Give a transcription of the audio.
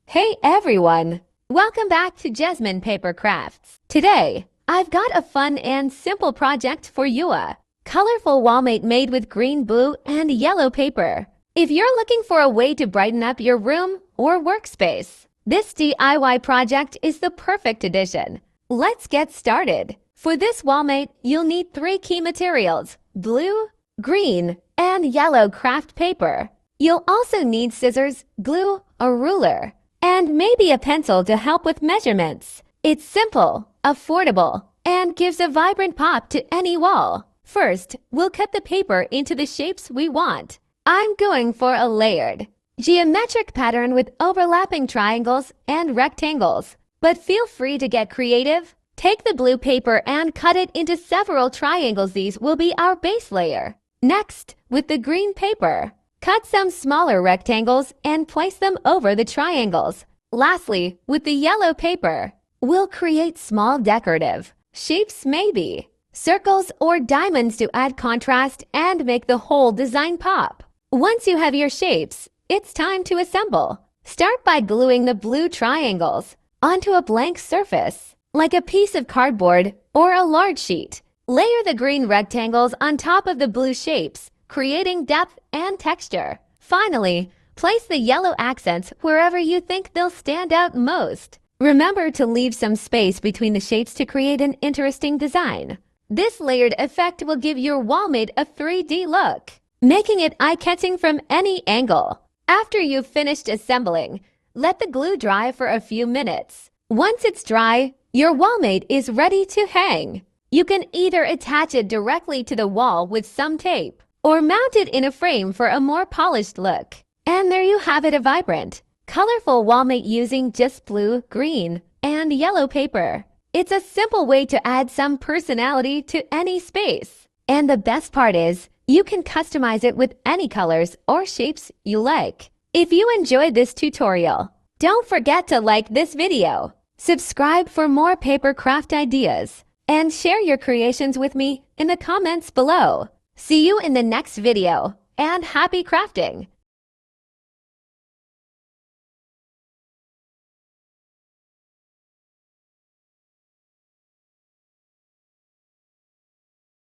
Hey everyone! Welcome back to Jesmin Paper Crafts. Today, I've got a fun and simple project for you. A colorful Wallmate made with green, blue, and yellow paper. If you're looking for a way to brighten up your room or workspace, this DIY project is the perfect addition. Let's get started. For this Wallmate, you'll need 3 key materials: blue, green, and yellow craft paper. You'll also need scissors, glue, a ruler, and maybe a pencil to help with measurements. It's simple, affordable, and gives a vibrant pop to any wall. First, we'll cut the paper into the shapes we want. I'm going for a layered, geometric pattern with overlapping triangles and rectangles. But feel free to get creative. Take the blue paper and cut it into several triangles. These will be our base layer. Next, with the green paper, cut some smaller rectangles and place them over the triangles. Lastly, with the yellow paper, we'll create small decorative shapes, maybe circles or diamonds, to add contrast and make the whole design pop. Once you have your shapes, it's time to assemble. Start by gluing the blue triangles onto a blank surface, like a piece of cardboard or a large sheet. Layer the green rectangles on top of the blue shapes, creating depth and texture. Finally, place the yellow accents wherever you think they'll stand out most. Remember to leave some space between the shapes to create an interesting design. This layered effect will give your Wallmate a 3D look, making it eye-catching from any angle. After you've finished assembling, let the glue dry for a few minutes. Once it's dry, your Wallmate is ready to hang. You can either attach it directly to the wall with some tape, or mount it in a frame for a more polished look. And there you have it, a vibrant, colorful Wallmate using just blue, green, and yellow paper. It's a simple way to add some personality to any space. And the best part is, you can customize it with any colors or shapes you like. If you enjoyed this tutorial, don't forget to like this video, subscribe for more paper craft ideas, and share your creations with me in the comments below. See you in the next video, and happy crafting!